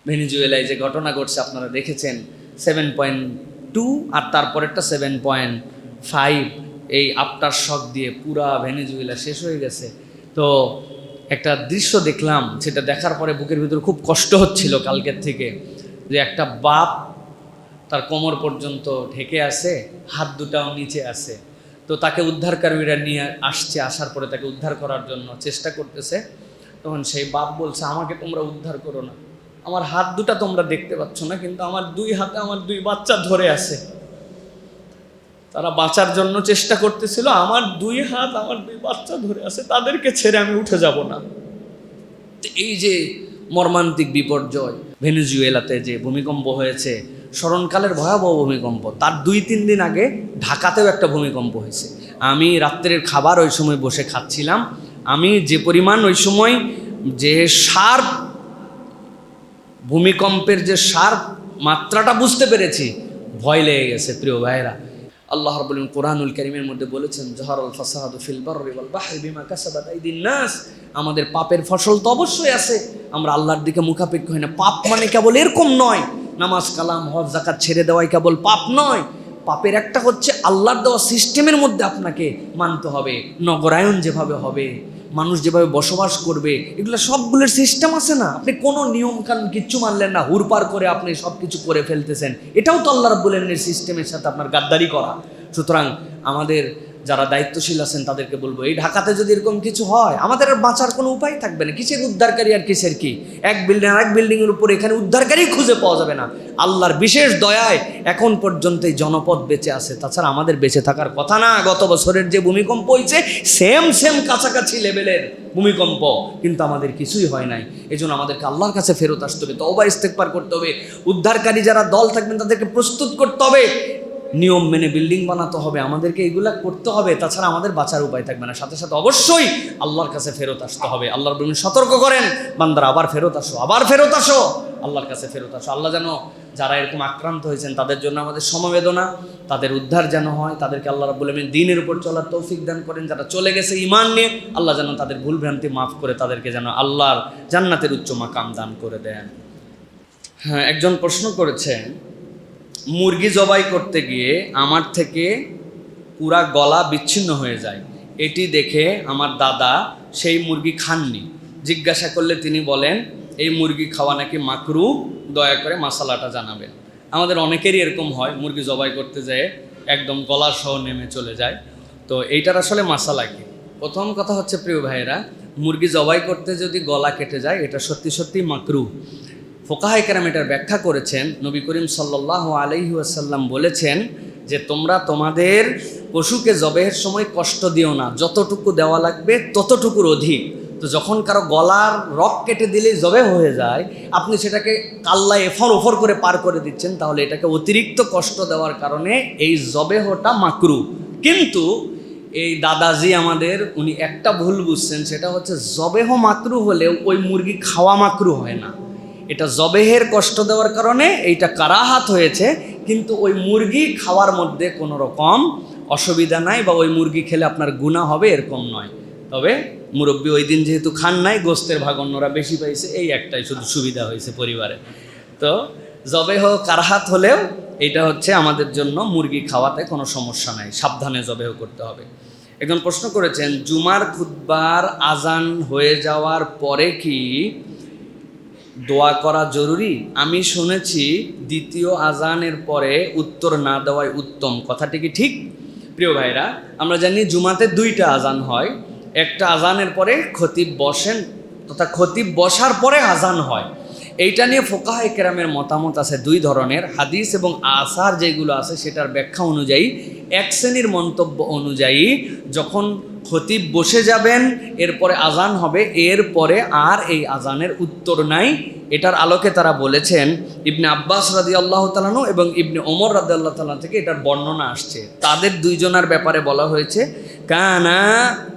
ভেনেজুয়েলায় যে ঘটনা ঘটছে আপনারা দেখেছেন, 7.2 আর তারপরেরটা 7.5, এই আফটার শক দিয়ে পুরা ভেনেজুয়েলা শেষ হয়ে গেছে। তো একটা দৃশ্য দেখলাম, সেটা দেখার পরে বুকের ভিতরে খুব কষ্ট হচ্ছিল কালকের থেকে, যে একটা বাপ তার কোমর পর্যন্ত ঢেকে আছে, হাত দুটাও নিচে আছে। তো তাকে উদ্ধারকারীরা নিয়ে আসছে, আসার পরে তাকে উদ্ধার করার জন্য চেষ্টা করতেছে। তখন সেই বাপ বলছে, আমাকে তোমরা উদ্ধার করো না, আমার হাত দুটা তোমরা দেখতে পাচ্ছ না, কিন্তু আমার দুই হাতে আমার দুই বাচ্চা ধরে আছে। তারা বাঁচার জন্য চেষ্টা করতেছিল, আমার দুই হাত আমার দুই বাচ্চা ধরে আছে, তাদেরকে ছেড়ে আমি উঠে যাব না। এই যে মর্মান্তিক বিপর্যয়, ভেনেজুয়েলাতে যে ভূমিকম্প হয়েছে, স্মরণকালের ভয়াবহ ভূমিকম্প, তার 2-3 দিন আগে ঢাকাতেও একটা ভূমিকম্প হয়েছে। আমি রাত্রের খাবার ওই সময় বসে খাচ্ছিলাম, আমি যে পরিমাণ ওই সময় যে শার্প ভূমিকম্পের যে শার্প মাত্রাটা বুঝতে পেরেছি, ভয় লেগে গেছে প্রিয় ভাইরা। আল্লাহ রাব্বুল আলামিন কোরআনুল কারীমের মধ্যে বলেছেন, যাহারাল ফাসাদু ফিল বাররি ওয়াল বাহরি বিমা কাসাবাত আইদিন নাস। আমাদের পাপের ফসল তো অবশ্যই আছে, আমরা আল্লাহর দিকে মুখাপেক্ষ হই না। পাপ মানে কেবল এরকম নয়, নামাজ কালাম হজ যাকাত ছেড়ে দেওয়াই কেবল পাপ নয়। পাপের একটা হচ্ছে আল্লাহর দেওয়া সিস্টেমের মধ্যে আপনাকে মানতে হবে, নগরায়ন যেভাবে হবে, মানুষ যেভাবে বসবাস করবে, এগুলো সবগুলোর সিস্টেম আছে না। আপনি কোনো নিয়ম কানুন কিচ্ছু মানলেন না, হুড়পার করে আপনি সব কিছু করে ফেলতেছেন, এটাও তো আল্লাহ রাব্বুল আলামিনের সিস্টেমের সাথে আপনার গাদ্দারি করা। সুতরাং আমাদের যারা দায়িত্বশীল আছেন তাদেরকে বলবো, এই ঢাকাতে যদি এরকম কিছু হয়, আমাদের আর বাঁচার কোনো উপায় থাকবে না। কিসের উদ্ধারকারী আর কিসের কি, এক বিল্ডিং আর এক বিল্ডিংয়ের উপরে এখানে উদ্ধারকারী খুঁজে পাওয়া যাবে না। আল্লাহর বিশেষ দয়ায় এখন পর্যন্ত এই জনপদ বেঁচে আছে, তাছাড়া আমাদের বেঁচে থাকার কথা না। গত বছরের যে ভূমিকম্প হয়েছে, সেম কাছাকাছি লেভেলের ভূমিকম্প, কিন্তু আমাদের কিছুই হয় নাই। এই জন্য আমাদেরকে আল্লাহর কাছে ফেরত আসতে হবে, তওবা ইস্তেগফার করতে হবে, উদ্ধারকারী যারা দল থাকবেন তাদেরকে প্রস্তুত করতে হবে, নিয়ম মেনে বিল্ডিং বানাতে হবে, আমাদেরকে এগুলা করতে হবে, তাছাড়া আমাদের বাঁচার উপায় থাকবে না। সাথে সাথে অবশ্যই আল্লাহর কাছে ফেরত আসতে হবে। আল্লাহ রাব্বুল আলামিন সতর্ক করেন, বান্দারা আবার ফেরত আসো, আবার ফেরত আসো, আল্লাহর কাছে ফেরত আসো। আল্লাহ যেন যারা এরকম আক্রান্ত হয়েছেন তাদের জন্য আমাদের সমবেদনা, তাদের উদ্ধার যেন হয়, তাদেরকে আল্লাহ রাব্বুল আলামিন দ্বীনের উপর চলার তৌফিক দান করেন। যারা চলে গেছে ঈমান নিয়ে, আল্লাহ যেন তাদের ভুল ভ্রান্তি মাফ করে তাদেরকে যেন আল্লাহর জান্নাতের উচ্চ মাকাম দান করে দেন। হ্যাঁ, একজন প্রশ্ন করেছেন, মুরগি জবাই করতে গিয়ে আমার থেকে পুরা গলা বিচ্ছিন্ন হয়ে যায়, এটি দেখে আমার দাদা সেই মুরগি খাননি। জিজ্ঞাসা করলে তিনি বলেন, এই মুরগি খাওয়া নাকি মাকরু, দয়া করে মাসালাটা জানাবেন। আমাদের অনেকেরই এরকম হয়, মুরগি জবাই করতে যেয়ে একদম গলা সহ নেমে চলে যায়। তো এইটার আসলে মাসালা কি? প্রথম কথা হচ্ছে প্রিয় ভাইয়েরা, মুরগি জবাই করতে যদি গলা কেটে যায়, এটা সত্যি মাকরু। ফুকাহায়ে কেরাম এটার ব্যাখ্যা করেছেন, নবী করিম সাল্লাল্লাহু আলাইহি ওয়াসাল্লাম বলেছেন যে তোমরা তোমাদের পশুকে জবেহের সময় কষ্ট দিও না, যতটুকু দেওয়া লাগবে ততটুকুর অধিক। তো যখন কারো গলার রক কেটে দিলেই জবে হয়ে যায়, আপনি সেটাকে কাল্লায় এফর ওফর করে পার করে দিচ্ছেন, তাহলে এটাকে অতিরিক্ত কষ্ট দেওয়ার কারণে এই জবেহটা মাকরু। কিন্তু এই দাদাজি আমাদের, উনি একটা ভুল বুঝছেন, সেটা হচ্ছে জবেহ মাকরু হলেও ওই মুরগি খাওয়া মাকরু হয় না। এটা জবেহের কষ্ট দেওয়ার কারণে এইটা কারাহাত হয়েছে, কিন্তু ওই মুরগি খাওয়ার মধ্যে কোনো রকম অসুবিধা নাই, বা ওই মুরগি খেলে আপনার গুনাহ হবে এরকম নয়। তবে মুরব্বী ওই দিন যেহেতু খান নাই, গোস্তের ভাগ অন্যরা বেশি পাইছে, এই একটাই শুধু সুবিধা হয়েছে পরিবারে। তো জবেহ কারাহাত হলেও এটা হচ্ছে আমাদের জন্য মুরগি খাওয়াতে কোনো সমস্যা নাই, সাবধানে জবেহ করতে হবে। একজন প্রশ্ন করেছেন, জুমার খুতবার আজান হয়ে যাওয়ার পরে কি দোয়া করা জরুরি? আমি শুনেছি দ্বিতীয় আজানের পরে উত্তর না দেওয়াই উত্তম, কথাটি কি ঠিক? প্রিয় ভাইরা, আমরা জানি জুমাতে 2টা আজান হয়, একটা আজানের পরে খতিব বসেন, তথা খতিব বসার পরে আজান হয়। এইটা নিয়ে ফুকাহায়ে কেরামের মতামত আছে 2 ধরনের। হাদিস এবং আসার যেগুলো আছে সেটার ব্যাখ্যা অনুযায়ী, এক শ্রেণীর মন্তব্য অনুযায়ী যখন খতিব বসে যাবেন, এরপরে আজান হবে, এরপরে আর এই আজানের উত্তর নাই। এটার আলোকে তারা বলেছেন, ইবনে আব্বাস রাদিয়াল্লাহু তাআলা আনহু এবং ইবনে ওমর রাদিয়াল্লাহু তাআলা থেকে এটার বর্ণনা আসছে। তাদের 2 জনের ব্যাপারে বলা হয়েছে, কানা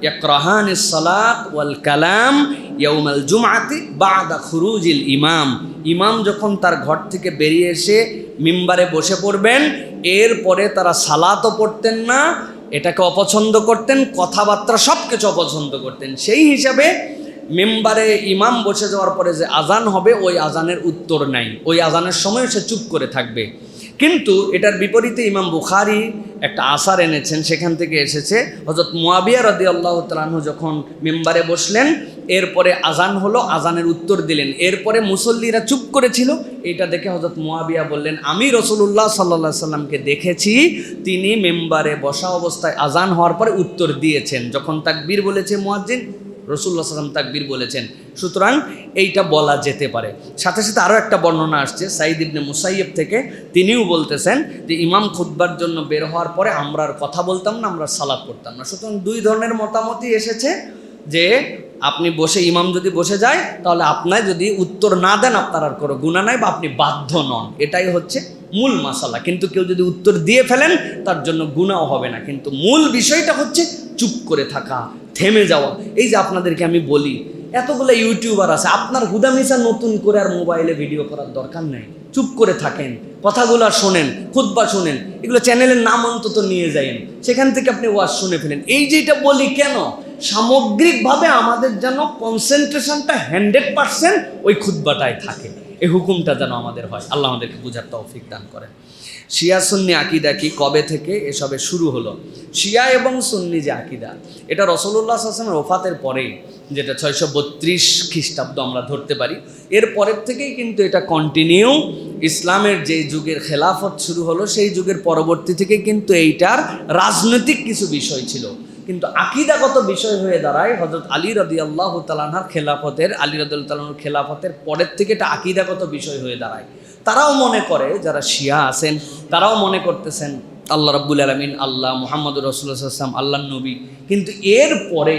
ইয়াকরাহানিস সালাত ওয়াল কালাম ইয়াউমাল জুমআতি বা'দা খুরুজিল ইমাম। ইমাম যখন তার ঘর থেকে বেরিয়ে এসে মিম্বারে বসে পড়বেন, এরপরে তারা সালাতও পড়তেন না, এটাকে অপছন্দ করতেন, কথাবার্তা সব কিছু অপছন্দ করতেন। সেই হিসাবে মেম্বারে ইমাম বসে যাওয়ার পরে যে আজান হবে ওই আজানের উত্তর নাই, ওই আজানের সময় সে চুপ করে থাকবে। কিন্তু এটার বিপরীতে ইমাম বুখারী একটা আসার এনেছেন, সেখান থেকে এসেছে হযরত মুয়াবিয়া রাদিয়াল্লাহু তাআলা আনহু যখন মেম্বারে বসলেন, এরপরে আজান হলো, আজানের উত্তর দিলেন, এরপরে মুসল্লিরা চুপ করেছিল। এটা দেখে হযরত মুয়াবিয়া বললেন, আমি রাসূলুল্লাহ সাল্লাল্লাহু আলাইহি সাল্লামকে দেখেছি, তিনি মেম্বারে বসা অবস্থায় আজান হওয়ার পরে উত্তর দিয়েছেন। যখন তাকবীর বলেছে মুয়াজ্জিন, রাসূলুল্লাহ সাল্লাল্লাহু আলাইহি ওয়াসাল্লাম তাকবীর বলেছেন। সুতরাং এইটা বলা যেতে পারে। সাথে সাথে আরও একটা বর্ণনা আসছে সাঈদ ইবনে মুসাইয়্যিব থেকে, তিনিও বলতেছেন যে ইমাম খুতবার জন্য বের হওয়ার পরে আমরা আর কথা বলতাম না, আমরা সালাত পড়তাম না। সুতরাং দুই ধরনের মতামতই এসেছে যে আপনি বসে, ইমাম যদি বসে যায় তাহলে আপনার যদি উত্তর না দেন আপনার আর কোনো গুনাহ নাই বা আপনি বাধ্য নন, এটাই হচ্ছে মূল মাসালা। কিন্তু কেউ যদি উত্তর দিয়ে ফেলেন তার জন্য গুনাহ হবে না। কিন্তু মূল বিষয়টা হচ্ছে চুপ করে থাকা, থেমে যাওয়া। এই যে আপনাদেরকে আমি বলি, এতগুলো ইউটিউবার আছে, আপনার হুদামিসা নতুন করে আর মোবাইলে ভিডিও করার দরকার নেই। চুপ করে থাকেন, কথাগুলো শোনেন, খুতবা শোনেন, এগুলো চ্যানেলের নাম অন্তত নিয়ে যাইন, সেখান থেকে আপনি ওয়াজ শুনে ফেলেন। এই যেটা বলি কেন, সামগ্রিকভাবে আমাদের যেন কনসেন্ট্রেশনটা 100% ওই খুতবাটায় থাকে, এই হুকুমটা যেন আমাদের হয়। আল্লাহ আমাদেরকে বুঝার তৌফিক দান করেন। শিয়া সুন্নি আকিদা কি, কবে থেকে এসবে শুরু হলো? শিয়া এবং সুন্নি যে আকিদা, এটা রাসূলুল্লাহ সাল্লাল্লাহু আলাইহি ওয়াসাল্লামের ওফাতের পরেই, যেটা 632 খ্রিস্টাব্দ আমরা ধরতে পারি, এর পরের থেকেই কিন্তু এটা কন্টিনিউ। ইসলামের যে যুগের খেলাফত শুরু হলো সেই যুগের পরবর্তী থেকে কিন্তু এইটার রাজনৈতিক কিছু বিষয় ছিল, কিন্তু আকিদাগত বিষয় হয়ে দাঁড়ায় হযরত আলী রাদিয়াল্লাহু তাআলা আনহুর খেলাফতের, আলী রাদিয়াল্লাহু তাআলা আনহুর খেলাফতের পরের থেকে এটা আকিদাগত বিষয় হয়ে দাঁড়ায়। তারাও মনে করে, যারা শিয়া আছেন তারাও মনে করতেছেন আল্লাহ রাব্বুল আলামিন আল্লাহ, মুহাম্মদুর রাসূলুল্লাহ সাল্লাল্লাহু আলাইহি ওয়াসাল্লাম আল্লাহর নবী। কিন্তু এর পরে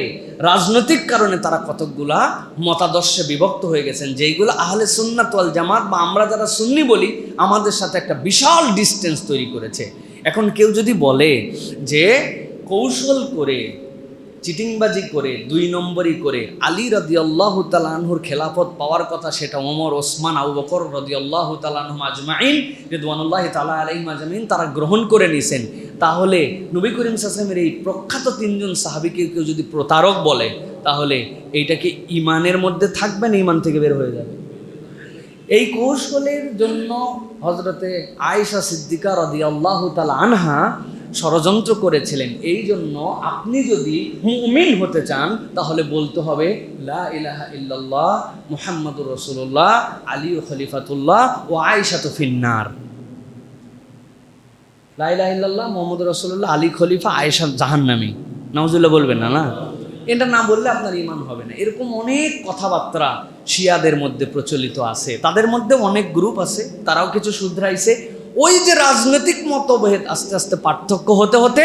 রাজনৈতিক কারণে তারা কতকগুলা মতাদর্শে বিভক্ত হয়ে গেছেন, যেইগুলো আহলে সুন্নাত ওয়াল জামাত বা আমরা যারা সুন্নি বলি আমাদের সাথে একটা বিশাল ডিস্টেন্স তৈরি করেছে। এখন কেউ যদি বলে যে কৌশল করে, চিটিংবাজি করে, 2 নম্বরই করে আলী রাদিয়াল্লাহু তাআলা আনহুর খেলাফত পাওয়ার কথা, সেটা ওমর, ওসমান, আবু বকর রাদিয়াল্লাহু তাআলা আনহুম আজমাইন রিদওয়ানুল্লাহি তাআলা আলাইহিম আজমাইন তারা গ্রহণ করে নিছেন, তাহলে নবী করিম সাল্লাল্লাহু আলাইহি ওয়াসাল্লামের এই প্রখ্যাত 3 জন সাহাবীকে কেউ যদি প্রতারক বলে, তাহলে এইটাকে ইমানের মধ্যে থাকবে না, ইমান থেকে বের হয়ে যাবে। এই কৌশলের জন্য হযরতে আয়েশা সিদ্দিকা রাদিয়াল্লাহু তাআলা আনহা ষড়যন্ত্র করেছিলেন। এই জন্য আপনি যদি মুমিন হতে চান তাহলে বলতে হবে লা ইলাহা ইল্লাল্লাহ মুহাম্মাদুর রাসূলুল্লাহ আলী খলিফাতুল্লাহ ও আয়েশাতু ফিন্নার। লা ইলাহা ইল্লাল্লাহ মুহাম্মাদুর রাসূলুল্লাহ আলী খলিফা, আয়েশা জাহান্নামী। নাউজুবিল্লাহ বলবেন না, না, এটা না বললে আপনার ঈমান হবে না। এরকম অনেক কথাবার্তা শিয়াদের মধ্যে প্রচলিত আছে, তাদের মধ্যে অনেক গ্রুপ আছে, তারাও কিছু শুধরাইছে। ওই যে রাজনৈতিক মতভেদ আস্তে আস্তে পার্থক্য হতে হতে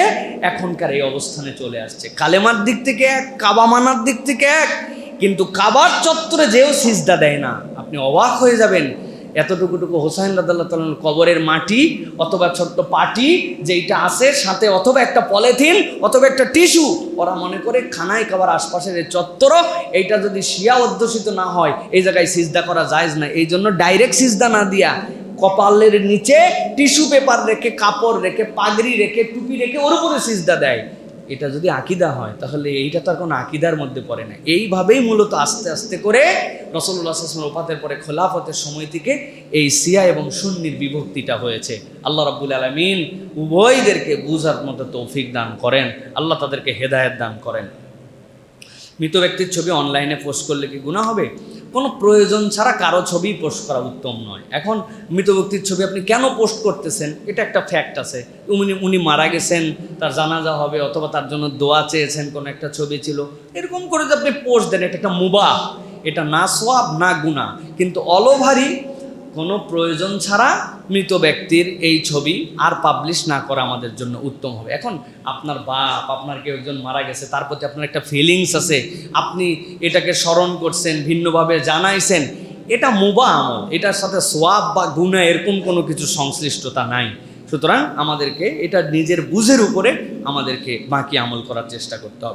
এখনকার এই অবস্থানে চলে আসছে। কালেমার দিক থেকে এক, কাবা মানার দিক থেকে এক, কিন্তু কাবার চত্বরে যেও সিজদা দেয় না। আপনি অবাক হয়ে যাবেন, এতটুকুটুকু হোসাইন রাদিয়াল্লাহু তাআলার কবরের মাটি অথবা ছোট্ট পাটি যেইটা আছে সাথে, অথবা একটা পলিথিন অথবা একটা টিস্যু, ওরা মনে করে খানায় কাবার আশপাশের এই চত্বর, এইটা যদি শিয়া অধ্যুষিত না হয় এই জায়গায় সিজদা করা জায়েজ না। এই জন্য ডাইরেক্ট সিজদা না দিয়া কপালের নিচে টিস্যু পেপার রেখে, কাপড় রেখে, পাগড়ি রেখে, টুপি রেখে ওর উপরে সিজদা দেয়। এটা যদি আকিদা হয় তাহলে এইটা তো আর কোনো আকিদার মধ্যে পড়ে না। এইভাবেই মূলত আস্তে আস্তে করে রাসূলুল্লাহ সাল্লাল্লাহু আলাইহি ওয়াসাল্লাম ওফাতের পরে খেলাফতের সময় থেকে এই শিয়া এবং সুন্নির বিভক্তিটা হয়েছে। আল্লাহ রাব্বুল আলামিন উভয়দেরকে বুঝার মতো তৌফিক দান করেন, আল্লাহ তাদেরকে হেদায়েত দান করেন। মৃত ব্যক্তির ছবি অনলাইনে পোস্ট করলে কি গুনাহ হবে? কোনো প্রয়োজন ছাড়া কারো ছবি পোস্ট করা উত্তম নয়। এখন মৃত ব্যক্তির ছবি আপনি কেন পোস্ট করতেছেন, এটা একটা ফ্যাক্ট আছে। উনি মারা গেছেন, তার জানাজা হবে, অথবা তার জন্য দোয়া চেয়েছেন, কোনো একটা ছবি ছিল, এরকম করে যে আপনি পোস্ট দেন, এটা একটা মুবাহ, এটা না সওয়াব না গুনাহ। কিন্তু অলভারি কোনো প্রয়োজন ছাড়া মৃত ব্যক্তির এই ছবি আর পাবলিশ না করা আমাদের জন্য উত্তম হবে। এখন আপনার বাপ, আপনার কেউ একজন মারা গেছে, তার প্রতি আপনার একটা ফিলিংস আছে, আপনি এটাকে স্মরণ করছেন, ভিন্নভাবে জানাইছেন, এটা মুবাহ আমল, এটার সাথে সওয়াব বা গুনাহ এরকম কোনো কিছু সংশ্লিষ্টতা নাই। সুতরাং আমাদেরকে এটা নিজের বুঝের উপরে আমাদেরকে বাকি আমল করার চেষ্টা করতে হবে।